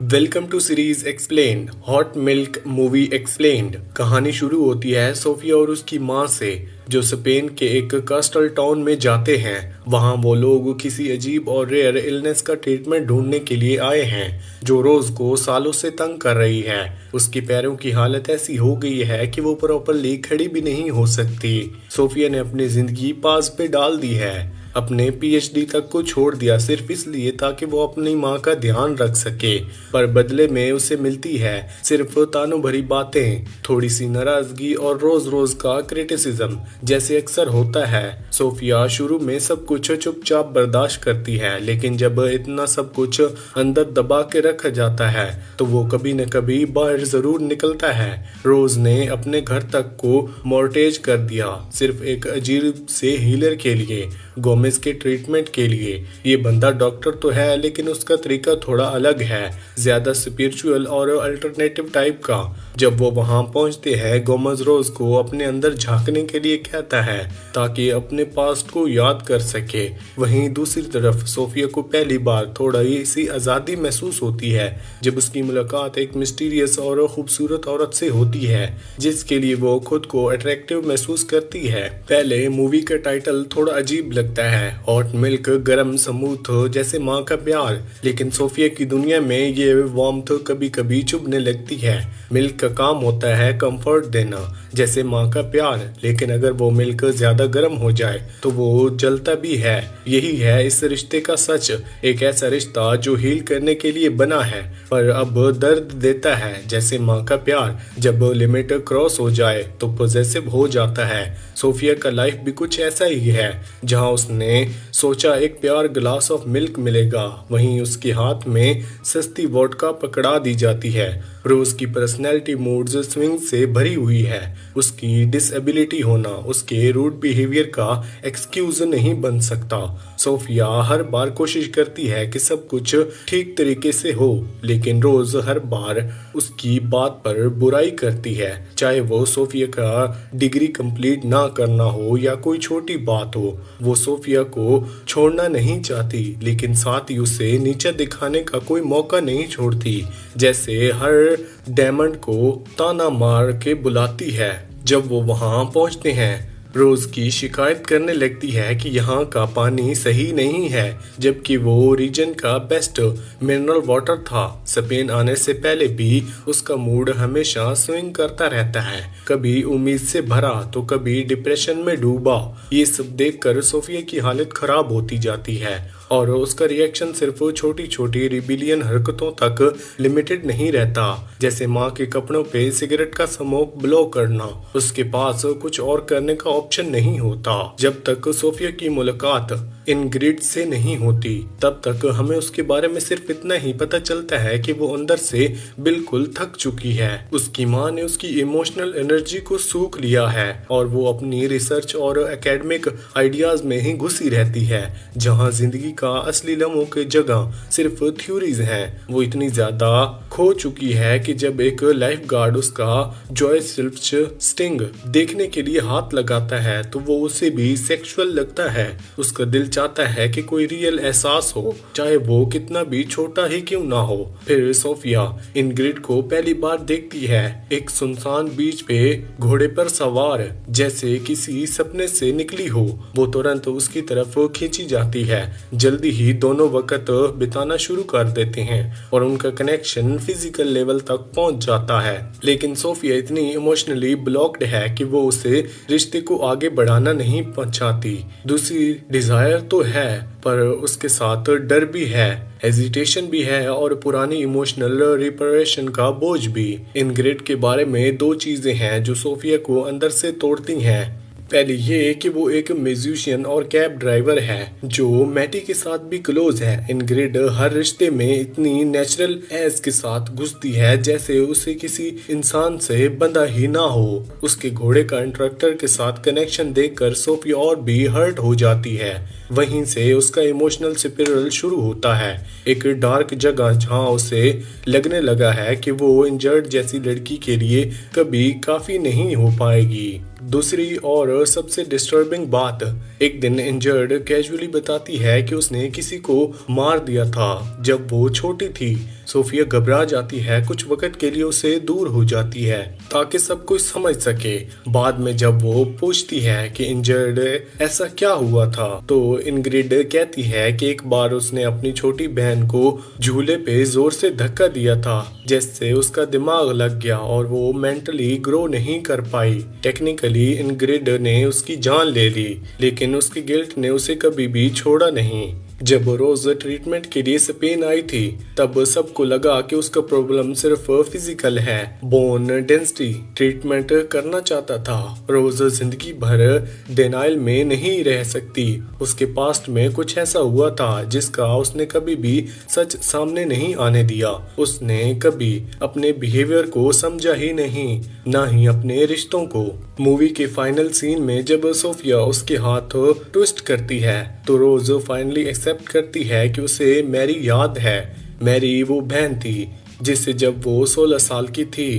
Welcome to series explained hot milk movie explained. कहानी शुरू होती है सोफिया और उसकी माँ से, जो स्पेन के एक कास्टल टाउन में जाते हैं। वहाँ वो लोग किसी अजीब और रेयर इलनेस का ट्रीटमेंट ढूंढने के लिए आए हैं, जो रोज को सालों से तंग कर रही है। उसकी पैरों की हालत ऐसी हो गई है कि वो प्रॉपरली खड़ी भी नहीं हो सकती। सोफिया ने अपनी जिंदगी पास पे डाल दी है, अपने पीएचडी तक को छोड़ दिया सिर्फ इसलिए ताकि वो अपनी माँ का ध्यान रख सके। पर बदले में उसे मिलती है सिर्फ तानों भरी बातें, थोड़ी सी नाराजगी और रोज रोज का क्रिटिसिज्म, जैसे अक्सर होता है। सोफिया शुरू में सब कुछ चुपचाप बर्दाश्त करती है, लेकिन जब इतना सब कुछ अंदर दबा के रखा जाता है तो वो कभी न कभी बाहर जरूर निकलता है। रोज ने अपने घर तक को मॉर्टेज कर दिया, सिर्फ एक अजीब से हीलर के लिए, गोमेज के ट्रीटमेंट के लिए। ये बंदा डॉक्टर तो है, लेकिन उसका तरीका थोड़ा अलग है, ज्यादा स्पिरिचुअल और अल्टरनेटिव टाइप का। जब वो वहां पहुंचते हैं, गोमेज रोज को अपने अंदर झांकने के लिए कहता है ताकि अपने पास्ट को याद कर सके। वहीं दूसरी तरफ सोफिया को पहली बार थोड़ा सी आजादी महसूस होती है जब उसकी मुलाकात एक मिस्टीरियस और खूबसूरत औरत से होती है, जिसके लिए वो खुद को अट्रैक्टिव महसूस करती है। पहले मूवी का टाइटल थोड़ा अजीब लगता है, हॉट मिल्क, गरम समूथ, जैसे माँ का प्यार, लेकिन सोफिया की दुनिया में ये वार्मथ कभी कभी चुभने लगती है। मिल्क का काम होता है कंफर्ट देना, जैसे माँ का प्यार, लेकिन अगर वो मिल्क ज्यादा गर्म हो जाए तो वो जलता भी है। यही है इस रिश्ते का सच, एक ऐसा रिश्ता जो हील करने के लिए बना है पर अब दर्द देता है, जैसे माँ का प्यार जब लिमिट क्रॉस हो जाए तो पॉजेसिव हो जाता है। सोफिया का लाइफ भी कुछ ऐसा ही है, जहाँ उसने सोचा एक प्यार ग्लास ऑफ मिल्क मिलेगा, वहीं उसके हाथ में सस्ती वोडका पकड़ा दी जाती है। रोज की पर्सनैलिटी मूड्स स्विंग से भरी हुई है। उसकी डिसेबिलिटी होना उसके रूड बिहेवियर का एक्सक्यूज नहीं बन सकता। सोफिया हर बार कोशिश करती है कि सब कुछ ठीक तरीके से हो, लेकिन रोज हर बार उसकी बात पर बुराई करती है, चाहे वो सोफिया का डिग्री कंप्लीट ना करना हो या कोई छोटी बात हो। वो सोफिया को छोड़ना नहीं चाहती, लेकिन साथ ही उसे नीचे दिखाने का कोई मौका नहीं छोड़ती, जैसे हर डायमंड को ताना मार के बुलाती है। जब वो वहां पहुंचते हैं, रोज की शिकायत करने लगती है कि यहाँ का पानी सही नहीं है, जबकि वो रीजन का बेस्ट मिनरल वाटर था। स्पेन आने से पहले भी उसका मूड हमेशा स्विंग करता रहता है, कभी उम्मीद से भरा तो कभी डिप्रेशन में डूबा। ये सब देखकर सोफिया की हालत खराब होती जाती है और उसका रिएक्शन सिर्फ छोटी छोटी रिबिलियन हरकतों तक लिमिटेड नहीं रहता, जैसे माँ के कपड़ों पे सिगरेट का स्मोक ब्लो करना। उसके पास कुछ और करने का ऑप्शन नहीं होता। जब तक सोफिया की मुलाकात इनग्रिड से नहीं होती, तब तक हमें उसके बारे में सिर्फ इतना ही पता चलता है कि वो अंदर से बिल्कुल थक चुकी है। उसकी माँ ने उसकी इमोशनल एनर्जी को सूख लिया है और वो अपनी रिसर्च और एकेडमिक आइडियाज में ही घुसी रहती है, जहाँ जिंदगी का असली लम्हों की जगह सिर्फ थ्योरीज हैं। वो इतनी ज्यादा खो चुकी है कि जब एक लाइफ गार्ड उसका जॉय सिल्फ स्टिंग देखने के लिए हाथ लगाता है तो वो उसे भी सेक्सुअल लगता है। उसका दिल चाहता है कि कोई रियल एहसास हो, चाहे वो कितना भी छोटा ही क्यों ना हो। फिर सोफिया इनग्रिड को पहली बार देखती है, एक सुनसान बीच पे घोड़े पर सवार, जैसे किसी सपने से निकली हो। वो तुरंत उसकी तरफ खींची जाती है। जल्दी ही दोनों वक्त बिताना शुरू कर देते हैं और उनका कनेक्शन फिजिकल लेवल तक पहुंच जाता है, लेकिन सोफिया इतनी इमोशनली ब्लॉक्ड है कि वो उसे रिश्ते को आगे बढ़ाना नहीं चाहती। दूसरी डिजायर तो है, पर उसके साथ डर भी है, हेजिटेशन भी है और पुरानी इमोशनल रिपरेशन का बोझ भी। इनग्रिड के बारे में दो चीजें हैं जो सोफिया को अंदर से तोड़ती हैं। पहले ये कि वो एक म्यूजिशियन और कैब ड्राइवर है जो मैटी के साथ भी क्लोज है। इनग्रिड हर रिश्ते में इतनी नेचुरल एज के साथ घुसती है जैसे उसे किसी इंसान से बंधा ही ना हो। उसके घोड़े का इंस्ट्रक्टर के साथ कनेक्शन देखकर सोफिया और भी हर्ट हो जाती है। वहीं से उसका इमोशनल स्पिरल शुरू होता है, एक डार्क जगह जहां उसे लगने लगा है कि वो इंजर्ड जैसी लड़की के लिए कभी काफी नहीं हो पाएगी। दूसरी और सबसे डिस्टर्बिंग बात, एक दिन इंजर्ड कैजुअली बताती है कि उसने किसी को मार दिया था जब वो छोटी थी। सोफिया घबरा जाती है, कुछ वक्त के लिए उसे दूर हो जाती है ताकि सब कुछ समझ सके। बाद में जब वो पूछती है कि इंजर्ड ऐसा क्या हुआ था, तो इंग्रिड कहती है कि एक बार उसने अपनी छोटी बहन को झूले पे जोर से धक्का दिया था जिससे उसका दिमाग लग गया और वो मेंटली ग्रो नहीं कर पाई। टेक्निकली इंग्रिड ने उसकी जान ले ली, लेकिन उसकी गिल्ट ने उसे कभी भी छोड़ा नहीं। जब रोज ट्रीटमेंट के लिए स्पेन आई थी तब सबको लगा कि उसका प्रॉब्लम सिर्फ फिजिकल है, बोन डेंसिटी ट्रीटमेंट करना चाहता था। रोज जिंदगी भर डिनाइल में नहीं रह सकती। उसके पास्ट में कुछ ऐसा हुआ था जिसका उसने कभी भी सच सामने नहीं आने दिया। उसने कभी अपने बिहेवियर को समझा ही नहीं, ना ही अपने रिश्तों को। मूवी के फाइनल सीन में जब सोफिया उसके हाथ ट्विस्ट करती है तो रोज फाइनली एक्सेप्ट करती है कि उसे मैरी याद है। मैरी वो बहन थी जिसे जब वो 16 साल की थी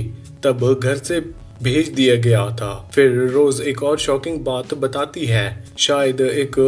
तब घर से भेज दिया गया था। फिर रोज एक और शॉकिंग बात बताती है, शायद एक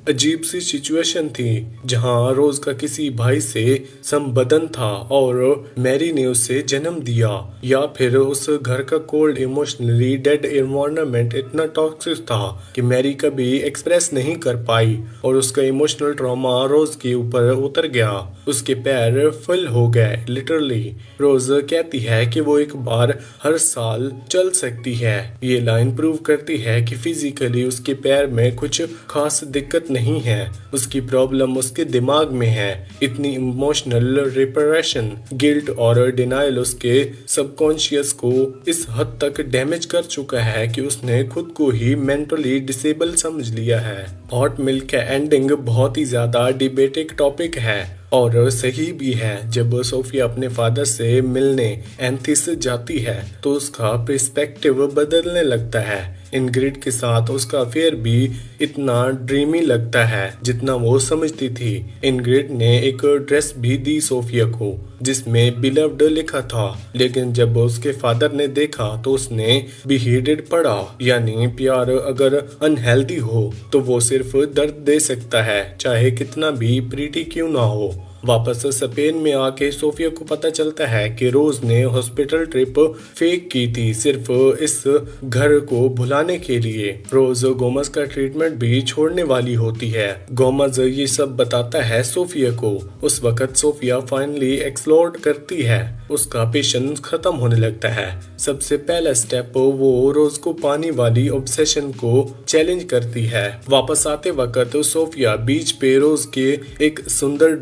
अजीब सी सिचुएशन थी जहां रोज का किसी भाई से संबंधन था और मैरी ने उसे जन्म दिया, या फिर उस घर का कोल्ड इमोशनली डेड एनवायरनमेंट इतना टॉक्सिक था कि मैरी कभी एक्सप्रेस नहीं कर पाई और उसका इमोशनल ट्रॉमा रोज के ऊपर उतर गया। उसके पैर फुल हो गए लिटरली। रोज कहती है कि वो एक बार हर साल चल सकती है। ये लाइन प्रूव करती है कि फिजिकली उसके पैर में कुछ खास दिक्कत नहीं है, उसकी प्रॉब्लम उसके दिमाग में है। इतनी इमोशनल रिप्रेशन, गिल्ट और डिनाइल उसके सबकॉन्शियस को इस हद तक डैमेज कर चुका है कि उसने खुद को ही मेंटली डिसेबल समझ लिया है। हॉट मिल्क का एंडिंग बहुत ही ज्यादा डिबेटेड टॉपिक है और सही भी है। जब सोफिया अपने फादर से मिलने एंथिस जाती है तो उसका पर्सपेक्टिव बदलने लगता है। इंग्रिड के साथ उसका अफेयर भी इतना ड्रीमी लगता है जितना वो समझती थी। इंग्रिड ने एक ड्रेस भी दी सोफिया को जिसमें बिलव्ड लिखा था, लेकिन जब उसके फादर ने देखा तो उसने बिहेडेड पढ़ा, यानी प्यार अगर अनहेल्दी हो तो वो सिर्फ दर्द दे सकता है, चाहे कितना भी प्रीटी क्यों ना हो। वापस स्पेन में आके सोफिया को पता चलता है कि रोज ने हॉस्पिटल ट्रिप फेक की थी सिर्फ इस घर को भुलाने के लिए। रोज गोमस का ट्रीटमेंट भी छोड़ने वाली होती है। गोमस ये सब बताता है सोफिया को। उस वक्त सोफिया फाइनली एक्सप्लोर करती है, उसका पेशेंस खत्म होने लगता है। सबसे पहला स्टेप वो रोज को पानी वाली ऑब्सेशन को चैलेंज करती है। वापस आते वक्त सोफिया बीच पे रोज के एक सुंदर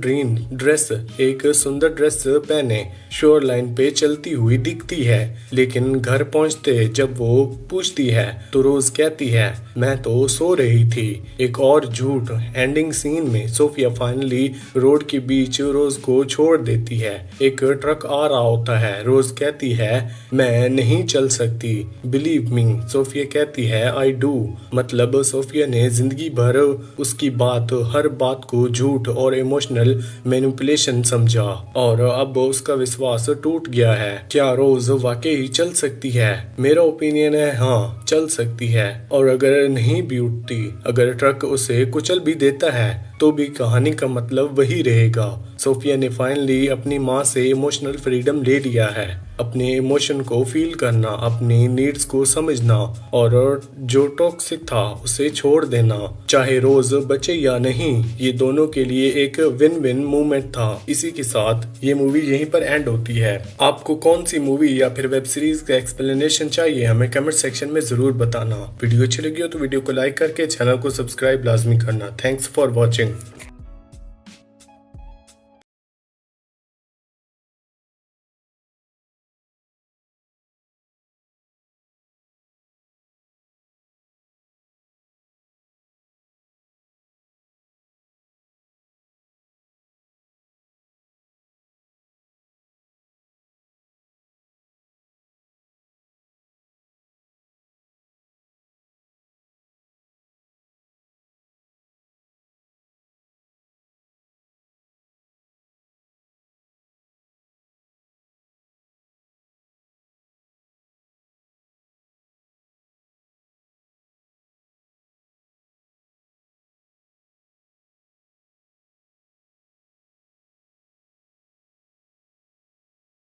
ड्रेस पहने शोर लाइन पे चलती हुई दिखती है, लेकिन घर पहुंचते जब वो पूछती है तो रोज कहती है मैं तो सो रही थी। एक और झूठ, एंडिंग सीन में सोफिया फाइनली रोड के बीच रोज को छोड़ देती है। एक ट्रक आ रहा होता है, रोज कहती है मैं नहीं चल सकती, बिलीव मी। सोफिया कहती है आई डू। मतलब सोफिया ने जिंदगी भर उसकी हर बात को झूठ और इमोशनल मैनिपुलेशन समझा और अब उसका विश्वास टूट गया है। क्या रोज वाकई चल सकती है? मेरा ओपिनियन है हाँ, चल सकती है। और अगर नहीं भी उठती, अगर ट्रक उसे कुचल भी देता है तो भी कहानी का मतलब वही रहेगा। सोफिया ने फाइनली अपनी माँ से इमोशनल फ्रीडम ले लिया है, अपने इमोशन को फील करना, अपनी नीड्स को समझना और जो टॉक्सिक था उसे छोड़ देना। चाहे रोज बचे या नहीं, ये दोनों के लिए एक विन विन मूवमेंट था। इसी के साथ ये मूवी यहीं पर एंड होती है। आपको कौन सी मूवी या फिर वेब सीरीज का एक्सप्लेनेशन चाहिए हमें कमेंट सेक्शन में जरूर बताना। वीडियो अच्छी लगी हो तो वीडियो को लाइक करके चैनल को सब्सक्राइब लाजमी करना। Thanks for watching.